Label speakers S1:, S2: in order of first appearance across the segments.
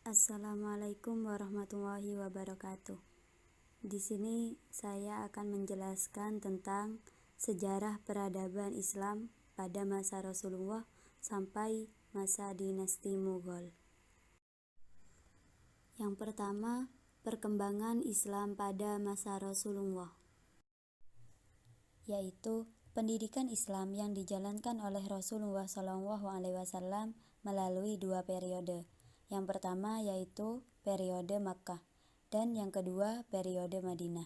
S1: Assalamualaikum warahmatullahi wabarakatuh. Di sini saya akan menjelaskan tentang sejarah peradaban Islam pada masa Rasulullah sampai masa dinasti Mughal. Yang pertama, perkembangan Islam pada masa Rasulullah, yaitu pendidikan Islam yang dijalankan oleh Rasulullah SAW melalui dua periode. Yang pertama yaitu periode Makkah dan yang kedua periode Madinah.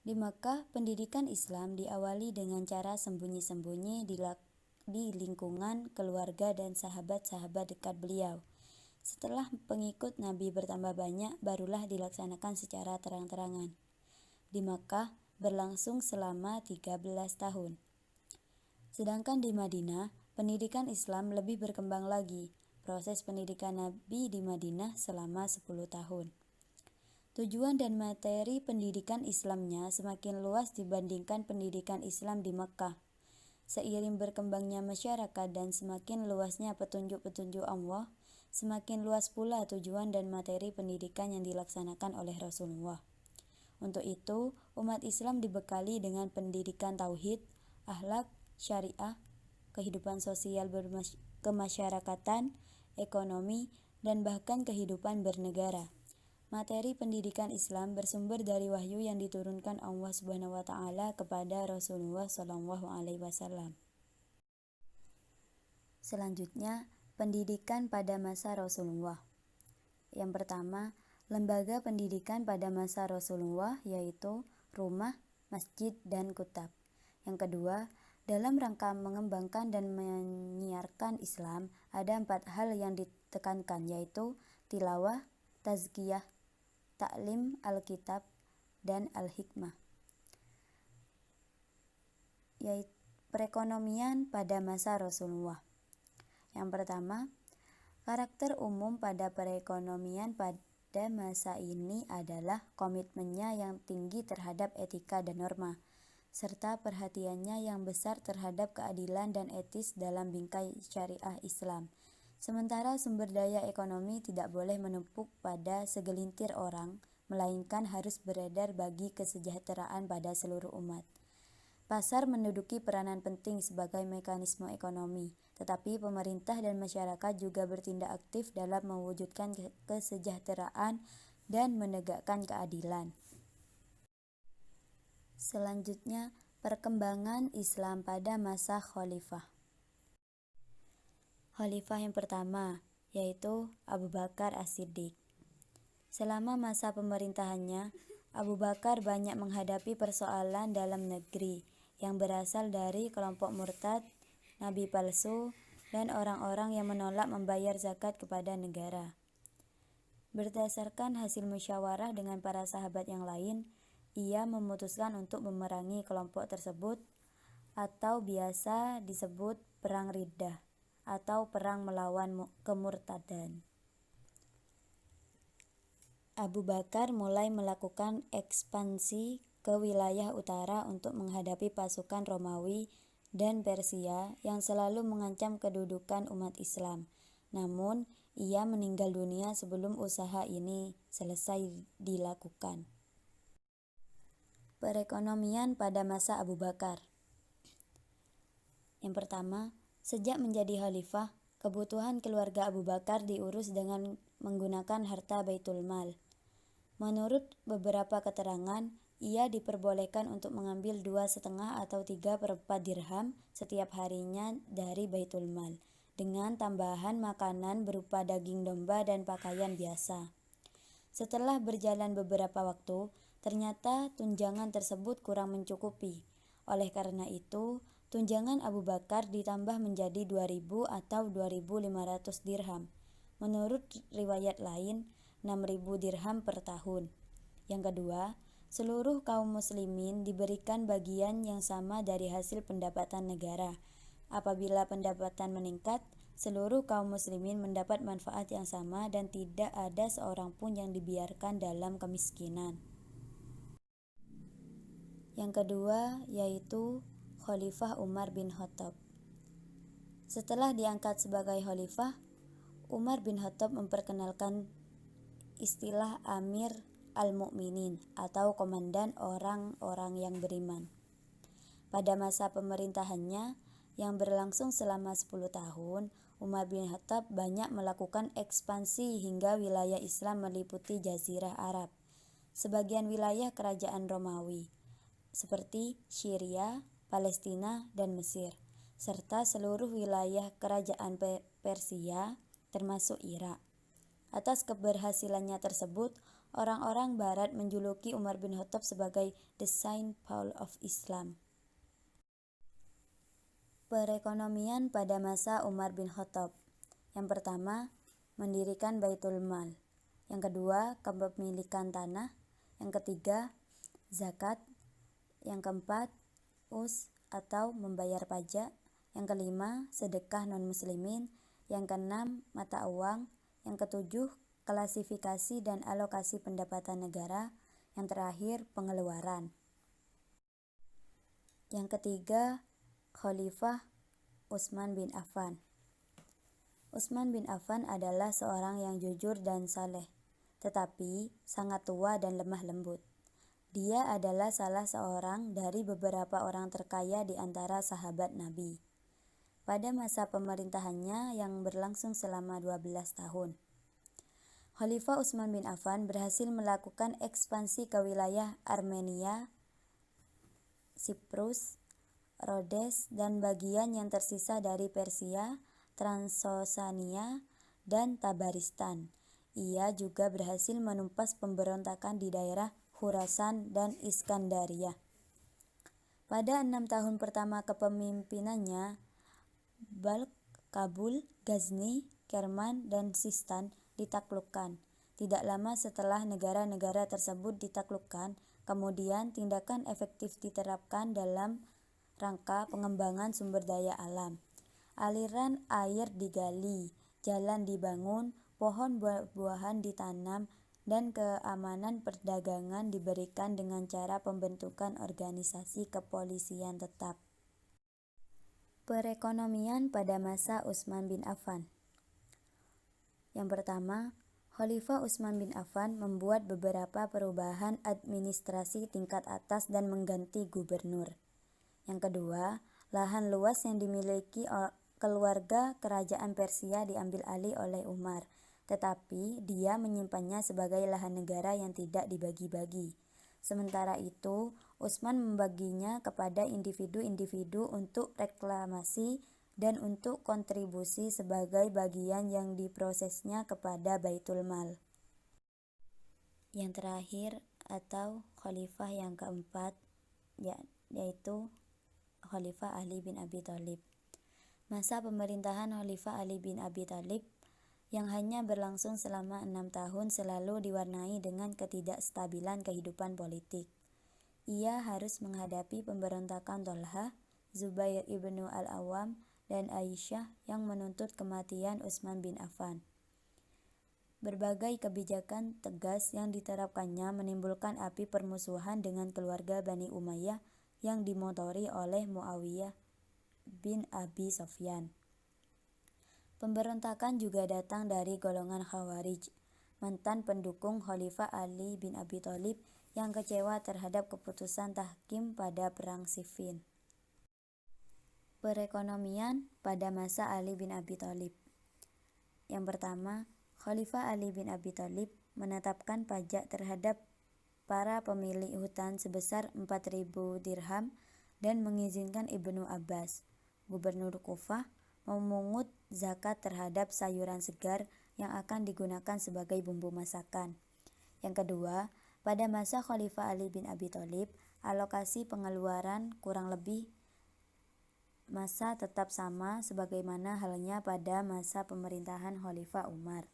S1: Di Makkah, pendidikan Islam diawali dengan cara sembunyi-sembunyi di lingkungan keluarga dan sahabat-sahabat dekat beliau. Setelah pengikut Nabi bertambah banyak, barulah dilaksanakan secara terang-terangan. Di Makkah berlangsung selama 13 tahun. Sedangkan di Madinah, pendidikan Islam lebih berkembang lagi. Proses pendidikan Nabi di Madinah selama 10 tahun. Tujuan dan materi pendidikan Islamnya semakin luas dibandingkan pendidikan Islam di Makkah. Seiring berkembangnya masyarakat dan semakin luasnya petunjuk-petunjuk Allah, semakin luas pula tujuan dan materi pendidikan yang dilaksanakan oleh Rasulullah. Untuk itu, umat Islam dibekali dengan pendidikan tauhid, akhlak, syariah, kehidupan sosial kemasyarakatan, ekonomi, dan bahkan kehidupan bernegara. Materi pendidikan Islam bersumber dari wahyu yang diturunkan Allah SWT kepada Rasulullah SAW. Selanjutnya, pendidikan pada masa Rasulullah. Yang pertama, lembaga pendidikan pada masa Rasulullah yaitu rumah, masjid, dan kutab. Yang kedua, dalam rangka mengembangkan dan menyiarkan Islam, ada 4 hal yang ditekankan, yaitu tilawah, tazkiyah, taklim Alkitab, dan al-hikmah. Yaitu perekonomian pada masa Rasulullah. Yang pertama, karakter umum pada perekonomian pada masa ini adalah komitmennya yang tinggi terhadap etika dan norma, serta perhatiannya yang besar terhadap keadilan dan etis dalam bingkai syariah Islam. Sementara sumber daya ekonomi tidak boleh menumpuk pada segelintir orang, melainkan harus beredar bagi kesejahteraan pada seluruh umat. Pasar menduduki peranan penting sebagai mekanisme ekonomi, tetapi pemerintah dan masyarakat juga bertindak aktif dalam mewujudkan kesejahteraan dan menegakkan keadilan. Selanjutnya, perkembangan Islam pada masa Khalifah. Khalifah yang pertama yaitu Abu Bakar As-Siddiq. Selama masa pemerintahannya, Abu Bakar banyak menghadapi persoalan dalam negeri yang berasal dari kelompok murtad, nabi palsu, dan orang-orang yang menolak membayar zakat kepada negara. Berdasarkan hasil musyawarah dengan para sahabat yang lain, ia memutuskan untuk memerangi kelompok tersebut, atau biasa disebut perang Riddah atau perang melawan kemurtadan. Abu Bakar mulai melakukan ekspansi ke wilayah utara untuk menghadapi pasukan Romawi dan Persia yang selalu mengancam kedudukan umat Islam. Namun, ia meninggal dunia sebelum usaha ini selesai dilakukan. Perekonomian pada masa Abu Bakar. Yang pertama, sejak menjadi khalifah, kebutuhan keluarga Abu Bakar diurus dengan menggunakan harta Baitul Mal. Menurut beberapa keterangan, ia diperbolehkan untuk mengambil 2,5 atau 3/4 dirham setiap harinya dari Baitul Mal, dengan tambahan makanan berupa daging domba dan pakaian biasa. Setelah berjalan beberapa waktu, ternyata tunjangan tersebut kurang mencukupi. Oleh karena itu, tunjangan Abu Bakar ditambah menjadi 2.000 atau 2.500 dirham. Menurut riwayat lain, 6.000 dirham per tahun. Yang kedua, seluruh kaum muslimin diberikan bagian yang sama dari hasil pendapatan negara. Apabila pendapatan meningkat, seluruh kaum muslimin mendapat manfaat yang sama dan tidak ada seorang pun yang dibiarkan dalam kemiskinan. Yang kedua yaitu Khalifah Umar bin Khattab. Setelah diangkat sebagai khalifah, Umar bin Khattab memperkenalkan istilah Amir al-Mu'minin atau komandan orang-orang yang beriman. Pada masa pemerintahannya yang berlangsung selama 10 tahun, Umar bin Khattab banyak melakukan ekspansi hingga wilayah Islam meliputi Jazirah Arab, sebagian wilayah kerajaan Romawi, seperti Syria, Palestina, dan Mesir, serta seluruh wilayah kerajaan Persia, termasuk Irak. Atas keberhasilannya tersebut, orang-orang Barat menjuluki Umar bin Khattab sebagai The Saint Paul of Islam. Perekonomian pada masa Umar bin Khattab. Yang pertama, mendirikan Baitul Mal. Yang kedua, kepemilikan tanah. Yang ketiga, zakat. Yang keempat, atau membayar pajak. Yang kelima, sedekah non-muslimin. Yang keenam, mata uang. Yang ketujuh, klasifikasi dan alokasi pendapatan negara. Yang terakhir, pengeluaran. Yang ketiga, Khalifah Utsman bin Affan. Utsman bin Affan adalah seorang yang jujur dan saleh, tetapi sangat tua dan lemah lembut. Dia adalah salah seorang dari beberapa orang terkaya di antara sahabat Nabi. Pada masa pemerintahannya yang berlangsung selama 12 tahun, Khalifah Utsman bin Affan berhasil melakukan ekspansi ke wilayah Armenia, Siprus, Rhodes, dan bagian yang tersisa dari Persia, Transosania, dan Tabaristan. Ia juga berhasil menumpas pemberontakan di daerah Khurasan dan Iskandaria. Pada 6 tahun pertama kepemimpinannya, Balkh, Kabul, Ghazni, Kerman, dan Sistan ditaklukkan. Tidak lama setelah negara-negara tersebut ditaklukkan, kemudian tindakan efektif diterapkan dalam rangka pengembangan sumber daya alam. Aliran air digali, jalan dibangun, pohon buah-buahan ditanam, dan keamanan perdagangan diberikan dengan cara pembentukan organisasi kepolisian tetap. Perekonomian pada masa Utsman bin Affan. Yang pertama, Khalifah Utsman bin Affan membuat beberapa perubahan administrasi tingkat atas dan mengganti gubernur. Yang kedua, lahan luas yang dimiliki keluarga kerajaan Persia diambil alih oleh Umar, tetapi dia menyimpannya sebagai lahan negara yang tidak dibagi-bagi. Sementara itu, Utsman membaginya kepada individu-individu untuk reklamasi dan untuk kontribusi sebagai bagian yang diprosesnya kepada Baitul Mal. Yang terakhir atau khalifah yang keempat yaitu Khalifah Ali bin Abi Thalib. Masa pemerintahan Khalifah Ali bin Abi Thalib yang hanya berlangsung selama 6 tahun selalu diwarnai dengan ketidakstabilan kehidupan politik. Ia harus menghadapi pemberontakan Tolha, Zubair ibnu al-Awwam, dan Aisyah yang menuntut kematian Utsman bin Affan. Berbagai kebijakan tegas yang diterapkannya menimbulkan api permusuhan dengan keluarga Bani Umayyah yang dimotori oleh Muawiyah bin Abi Sufyan. Pemberontakan juga datang dari golongan Khawarij, mantan pendukung Khalifah Ali bin Abi Thalib yang kecewa terhadap keputusan tahkim pada Perang Siffin. Perekonomian pada masa Ali bin Abi Thalib. Yang pertama, Khalifah Ali bin Abi Thalib menetapkan pajak terhadap para pemilik hutan sebesar 4.000 dirham dan mengizinkan Ibnu Abbas, gubernur Kufah, memungut zakat terhadap sayuran segar yang akan digunakan sebagai bumbu masakan. Yang kedua, pada masa Khalifah Ali bin Abi Thalib, alokasi pengeluaran kurang lebih masa tetap sama sebagaimana halnya pada masa pemerintahan Khalifah Umar.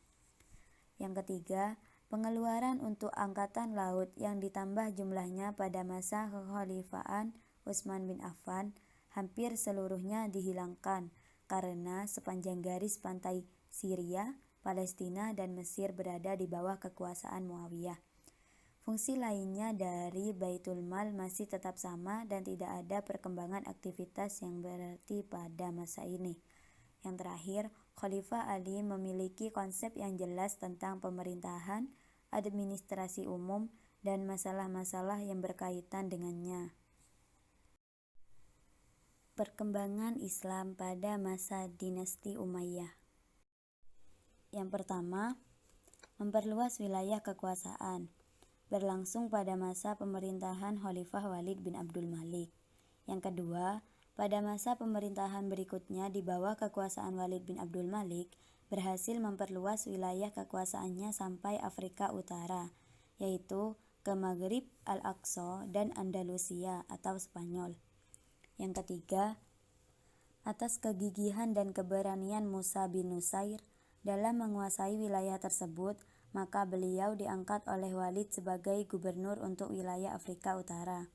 S1: Yang ketiga, pengeluaran untuk angkatan laut yang ditambah jumlahnya pada masa kekhalifahan Utsman bin Affan hampir seluruhnya dihilangkan karena sepanjang garis pantai Syria, Palestina, dan Mesir berada di bawah kekuasaan Muawiyah. Fungsi lainnya dari Baitul Mal masih tetap sama dan tidak ada perkembangan aktivitas yang berarti pada masa ini. Yang terakhir, Khalifah Ali memiliki konsep yang jelas tentang pemerintahan, administrasi umum, dan masalah-masalah yang berkaitan dengannya. Perkembangan Islam pada masa dinasti Umayyah. Yang pertama, memperluas wilayah kekuasaan, berlangsung pada masa pemerintahan Khalifah Walid bin Abdul Malik. Yang kedua, pada masa pemerintahan berikutnya di bawah kekuasaan Walid bin Abdul Malik, berhasil memperluas wilayah kekuasaannya sampai Afrika Utara, yaitu ke Maghrib Al-Aqsa dan Andalusia atau Spanyol. Yang ketiga, atas kegigihan dan keberanian Musa bin Nusair dalam menguasai wilayah tersebut, maka beliau diangkat oleh Walid sebagai gubernur untuk wilayah Afrika Utara.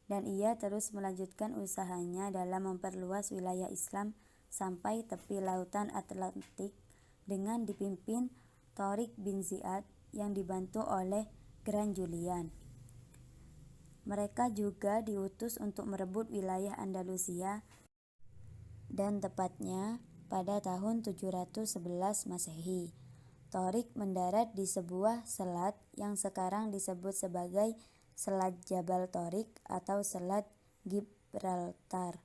S1: Dan ia terus melanjutkan usahanya dalam memperluas wilayah Islam sampai tepi lautan Atlantik dengan dipimpin Tariq bin Ziyad yang dibantu oleh Grand Julian. Mereka juga diutus untuk merebut wilayah Andalusia dan tepatnya pada tahun 711 Masehi. Tariq mendarat di sebuah selat yang sekarang disebut sebagai Selat Jabal Tariq atau Selat Gibraltar.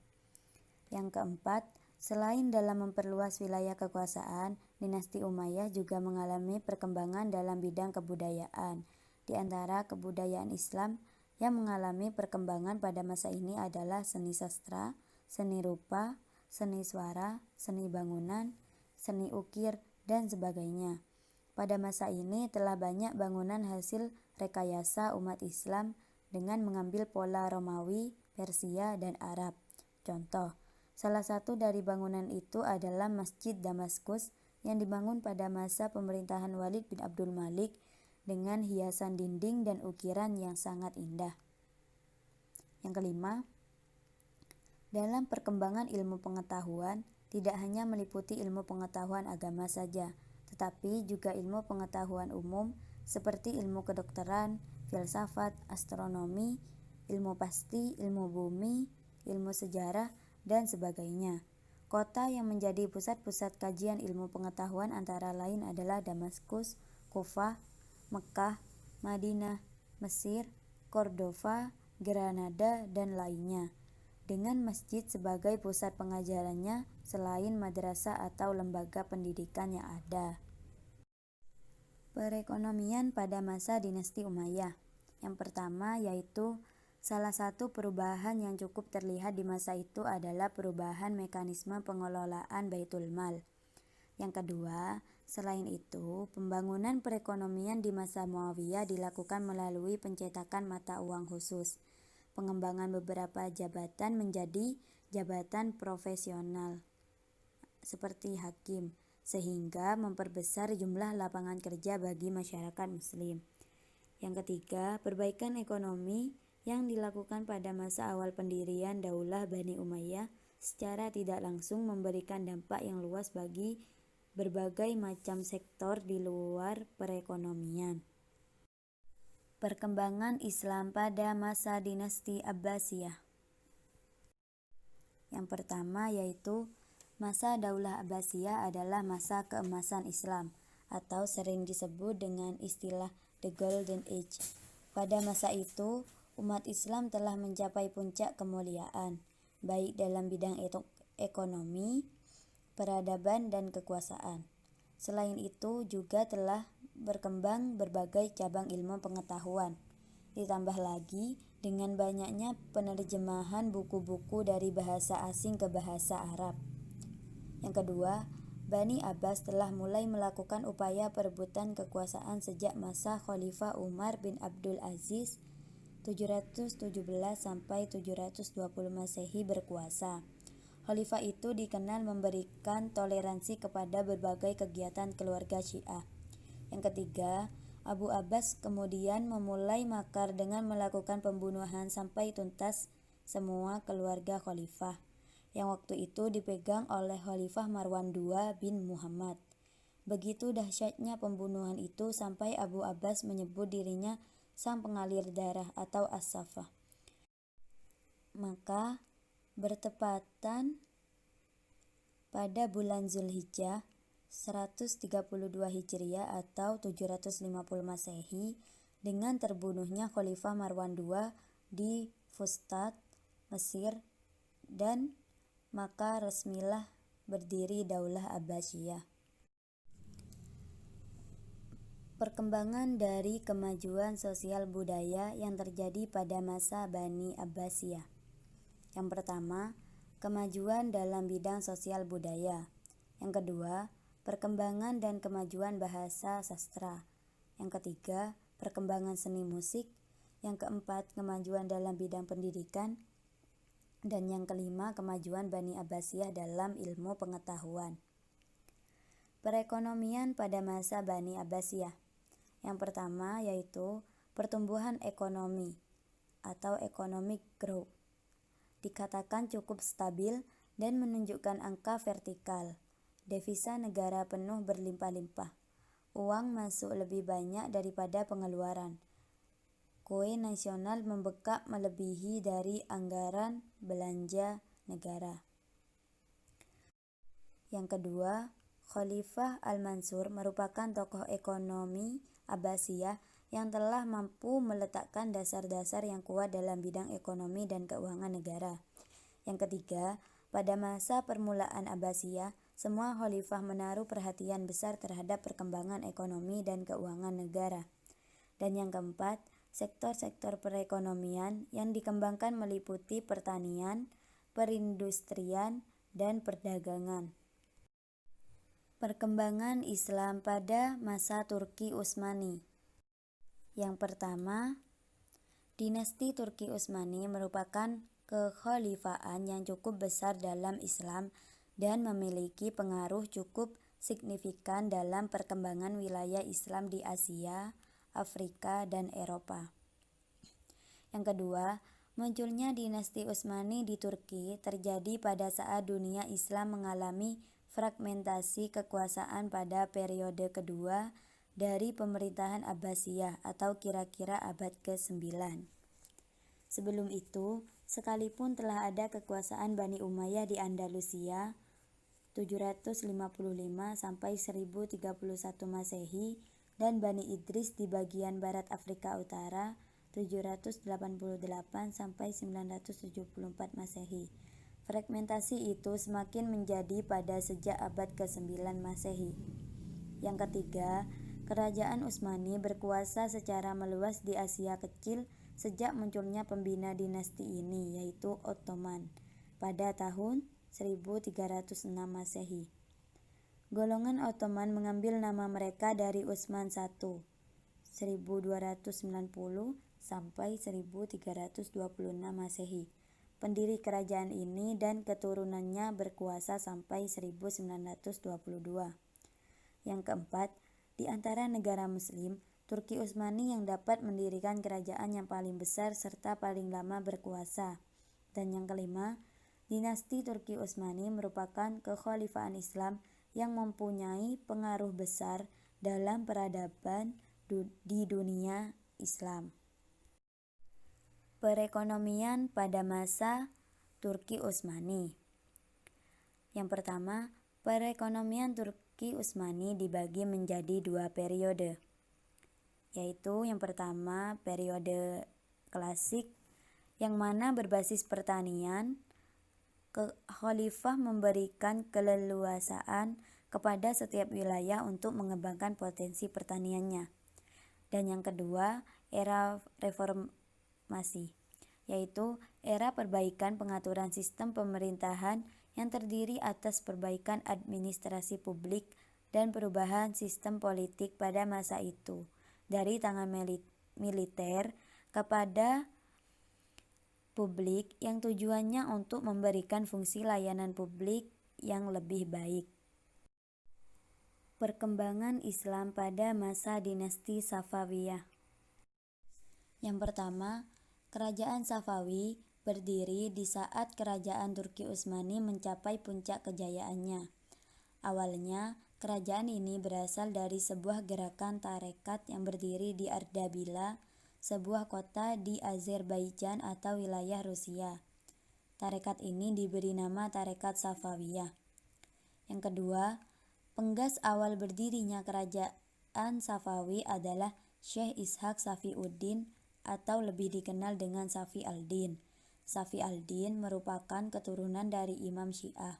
S1: Yang keempat, selain dalam memperluas wilayah kekuasaan, dinasti Umayyah juga mengalami perkembangan dalam bidang kebudayaan. Di antara kebudayaan Islam yang mengalami perkembangan pada masa ini adalah seni sastra, seni rupa, seni suara, seni bangunan, seni ukir, dan sebagainya. Pada masa ini telah banyak bangunan hasil rekayasa umat Islam dengan mengambil pola Romawi, Persia, dan Arab. Contoh, salah satu dari bangunan itu adalah Masjid Damaskus yang dibangun pada masa pemerintahan Walid bin Abdul Malik dengan hiasan dinding dan ukiran yang sangat indah. Yang kelima, dalam perkembangan ilmu pengetahuan, tidak hanya meliputi ilmu pengetahuan agama saja, tetapi juga ilmu pengetahuan umum seperti ilmu kedokteran, filsafat, astronomi, ilmu pasti, ilmu bumi, ilmu sejarah, dan sebagainya. Kota yang menjadi pusat-pusat kajian ilmu pengetahuan antara lain adalah Damaskus, Kufah, Mekah, Madinah, Mesir, Cordova, Granada, dan lainnya, dengan masjid sebagai pusat pengajarannya selain madrasah atau lembaga pendidikan yang ada. Perekonomian pada masa dinasti Umayyah. Yang pertama yaitu salah satu perubahan yang cukup terlihat di masa itu adalah perubahan mekanisme pengelolaan Baitul Mal. Yang kedua, selain itu, pembangunan perekonomian di masa Muawiyah dilakukan melalui pencetakan mata uang khusus, pengembangan beberapa jabatan menjadi jabatan profesional seperti hakim, sehingga memperbesar jumlah lapangan kerja bagi masyarakat muslim. Yang ketiga, perbaikan ekonomi yang dilakukan pada masa awal pendirian Daulah Bani Umayyah secara tidak langsung memberikan dampak yang luas bagi berbagai macam sektor di luar perekonomian. Perkembangan Islam pada masa dinasti Abbasiyah. Yang pertama yaitu masa Daulah Abbasiyah adalah masa keemasan Islam atau sering disebut dengan istilah The Golden Age. Pada masa itu, umat Islam telah mencapai puncak kemuliaan, baik dalam bidang ekonomi, peradaban, dan kekuasaan. Selain itu juga telah berkembang berbagai cabang ilmu pengetahuan. Ditambah lagi dengan banyaknya penerjemahan buku-buku dari bahasa asing ke bahasa Arab. Yang kedua, Bani Abbas telah mulai melakukan upaya perebutan kekuasaan sejak masa Khalifah Umar bin Abdul Aziz 717 sampai 720 Masehi berkuasa. Khalifah itu dikenal memberikan toleransi kepada berbagai kegiatan keluarga Syiah. Yang ketiga, Abu Abbas kemudian memulai makar dengan melakukan pembunuhan sampai tuntas semua keluarga Khalifah, yang waktu itu dipegang oleh Khalifah Marwan II bin Muhammad. Begitu dahsyatnya pembunuhan itu sampai Abu Abbas menyebut dirinya sang pengalir darah atau as-Saffah. Maka bertepatan pada bulan Zulhijjah 132 Hijriah atau 750 Masehi dengan terbunuhnya Khalifah Marwan II di Fustat, Mesir, dan maka resmilah berdiri Daulah Abbasiyah. Perkembangan dari kemajuan sosial budaya yang terjadi pada masa Bani Abbasiyah. Yang pertama, kemajuan dalam bidang sosial budaya. Yang kedua, perkembangan dan kemajuan bahasa sastra. Yang ketiga, perkembangan seni musik. Yang keempat, kemajuan dalam bidang pendidikan. Dan yang kelima, kemajuan Bani Abbasiyah dalam ilmu pengetahuan. Perekonomian pada masa Bani Abbasiyah. Yang pertama yaitu pertumbuhan ekonomi atau economic growth. Dikatakan cukup stabil dan menunjukkan angka vertikal. Devisa negara penuh berlimpah-limpah. Uang masuk lebih banyak daripada pengeluaran. Kue nasional membekak melebihi dari anggaran belanja negara. Yang kedua, Khalifah Al-Mansur merupakan tokoh ekonomi Abbasiyah yang telah mampu meletakkan dasar-dasar yang kuat dalam bidang ekonomi dan keuangan negara. Yang ketiga, pada masa permulaan Abbasiyah, semua khalifah menaruh perhatian besar terhadap perkembangan ekonomi dan keuangan negara. Dan yang keempat, sektor-sektor perekonomian yang dikembangkan meliputi pertanian, perindustrian, dan perdagangan. Perkembangan Islam pada masa Turki Utsmani. Yang pertama, dinasti Turki Utsmani merupakan kekhalifahan yang cukup besar dalam Islam dan memiliki pengaruh cukup signifikan dalam perkembangan wilayah Islam di Asia, Afrika, dan Eropa. Yang kedua, munculnya dinasti Utsmani di Turki terjadi pada saat dunia Islam mengalami fragmentasi kekuasaan pada periode kedua dari pemerintahan Abbasiyah atau kira-kira abad ke-9. Sebelum itu, sekalipun telah ada kekuasaan Bani Umayyah di Andalusia 755 sampai 1031 Masehi dan Bani Idris di bagian barat Afrika Utara 788 sampai 974 Masehi. Fragmentasi itu semakin menjadi pada sejak abad ke-9 Masehi. Yang ketiga, Kerajaan Utsmani berkuasa secara meluas di Asia Kecil sejak munculnya pembina dinasti ini, yaitu Ottoman, pada tahun 1306 Masehi. Golongan Ottoman mengambil nama mereka dari Utsman I, 1290 sampai 1326 Masehi. Pendiri kerajaan ini dan keturunannya berkuasa sampai 1922. Yang keempat, di antara negara Muslim, Turki Utsmani yang dapat mendirikan kerajaan yang paling besar serta paling lama berkuasa. Dan yang kelima, dinasti Turki Utsmani merupakan kekhalifahan Islam yang mempunyai pengaruh besar dalam peradaban di dunia Islam. Perekonomian pada masa Turki Utsmani. Yang pertama, perekonomian Turki Utsmani dibagi menjadi dua periode, yaitu yang pertama periode klasik yang mana berbasis pertanian. Khalifah memberikan keleluasaan kepada setiap wilayah untuk mengembangkan potensi pertaniannya. Dan yang kedua, era reformasi, yaitu era perbaikan pengaturan sistem pemerintahan yang terdiri atas perbaikan administrasi publik dan perubahan sistem politik pada masa itu dari tangan militer kepada publik yang tujuannya untuk memberikan fungsi layanan publik yang lebih baik. Perkembangan Islam pada masa dinasti Safawiyah. Yang pertama, Kerajaan Safawi berdiri di saat Kerajaan Turki Utsmani mencapai puncak kejayaannya. Awalnya, kerajaan ini berasal dari sebuah gerakan tarekat yang berdiri di Ardabila, sebuah kota di Azerbaijan atau wilayah Rusia. Tarekat ini diberi nama Tarekat Safawiyah. Yang kedua, Penggas awal berdirinya kerajaan Safawi adalah Syekh Ishaq Safiuddin atau lebih dikenal dengan Safi al-Din. Safi al-Din merupakan keturunan dari Imam Syiah.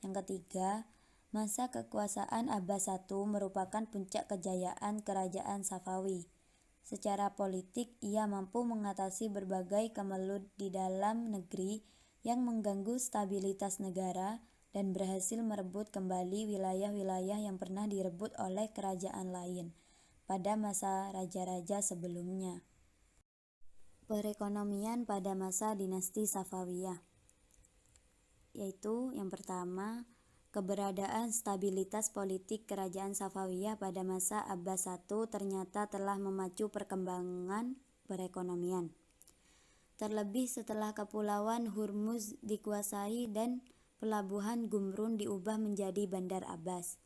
S1: Yang ketiga, masa kekuasaan Abbas I merupakan puncak kejayaan kerajaan Safawi. Secara politik, ia mampu mengatasi berbagai kemelut di dalam negeri yang mengganggu stabilitas negara dan berhasil merebut kembali wilayah-wilayah yang pernah direbut oleh kerajaan lain pada masa raja-raja sebelumnya. Perekonomian pada masa dinasti Safawiyah, yaitu yang pertama, keberadaan stabilitas politik kerajaan Safawiyah pada masa Abbas I ternyata telah memacu perkembangan perekonomian. Terlebih setelah Kepulauan Hormuz dikuasai dan pelabuhan Gumrun diubah menjadi Bandar Abbas.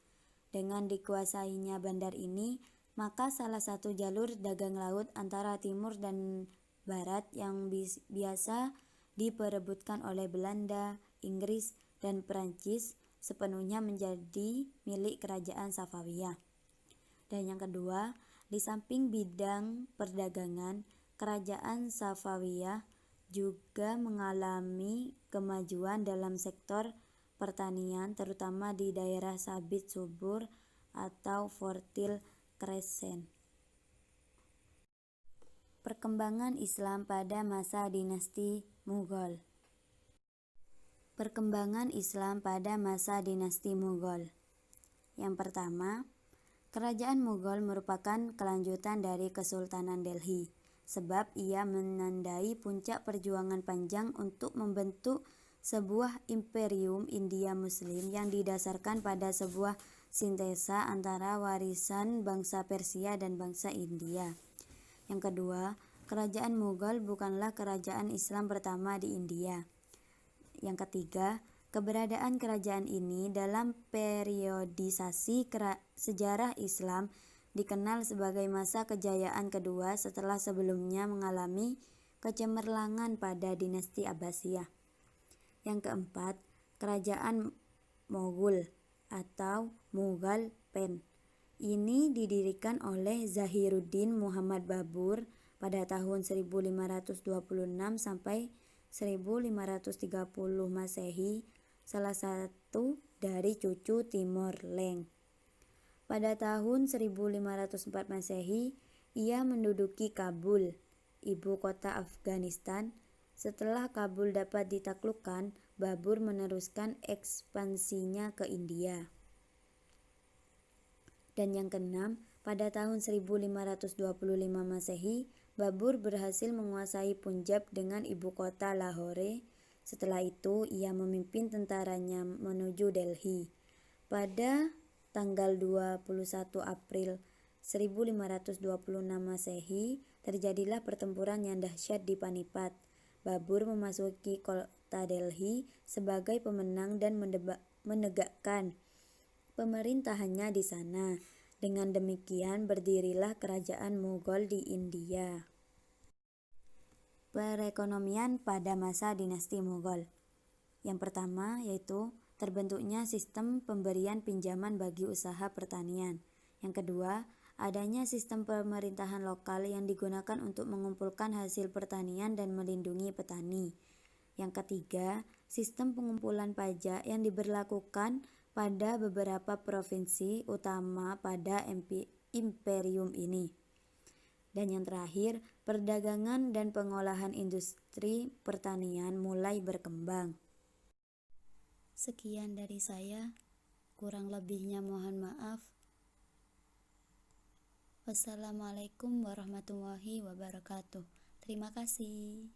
S1: Dengan dikuasainya bandar ini, maka salah satu jalur dagang laut antara timur dan barat yang biasa diperebutkan oleh Belanda, Inggris, dan Perancis sepenuhnya menjadi milik kerajaan Safawiyah. Dan yang kedua, di samping bidang perdagangan, kerajaan Safawiyah juga mengalami kemajuan dalam sektor pertanian, terutama di daerah sabit subur atau Fertile Crescent. Perkembangan Islam pada masa dinasti Mughal. Perkembangan Islam pada masa dinasti Mughal. Yang pertama, kerajaan Mughal merupakan kelanjutan dari Kesultanan Delhi, sebab ia menandai puncak perjuangan panjang untuk membentuk sebuah imperium India Muslim yang didasarkan pada sebuah sintesa antara warisan bangsa Persia dan bangsa India. Yang kedua, kerajaan Mughal bukanlah kerajaan Islam pertama di India. Yang ketiga, keberadaan kerajaan ini dalam periodisasi sejarah Islam dikenal sebagai masa kejayaan kedua setelah sebelumnya mengalami kecemerlangan pada dinasti Abbasiyah. Yang keempat, kerajaan Moghul atau Mughal Pen. Ini didirikan oleh Zahiruddin Muhammad Babur pada tahun 1526 sampai 1530 Masehi, salah satu dari cucu Timur Leng. Pada tahun 1504 Masehi, ia menduduki Kabul, ibu kota Afghanistan. Setelah Kabul dapat ditaklukkan, Babur meneruskan ekspansinya ke India. Dan yang keenam, pada tahun 1525 Masehi, Babur berhasil menguasai Punjab dengan ibu kota Lahore. Setelah itu, ia memimpin tentaranya menuju Delhi. Pada tanggal 21 April 1526 Masehi, terjadilah pertempuran yang dahsyat di Panipat. Babur memasuki kota Delhi sebagai pemenang dan menegakkan pemerintahannya di sana. Dengan demikian berdirilah kerajaan Mughal di India. Perekonomian pada masa dinasti Mughal. Yang pertama yaitu terbentuknya sistem pemberian pinjaman bagi usaha pertanian. Yang kedua, adanya sistem pemerintahan lokal yang digunakan untuk mengumpulkan hasil pertanian dan melindungi petani. Yang ketiga, sistem pengumpulan pajak yang diberlakukan pada beberapa provinsi utama pada imperium ini. Dan yang terakhir, perdagangan dan pengolahan industri pertanian mulai berkembang. Sekian dari saya, kurang lebihnya mohon maaf. Wassalamualaikum warahmatullahi wabarakatuh. Terima kasih.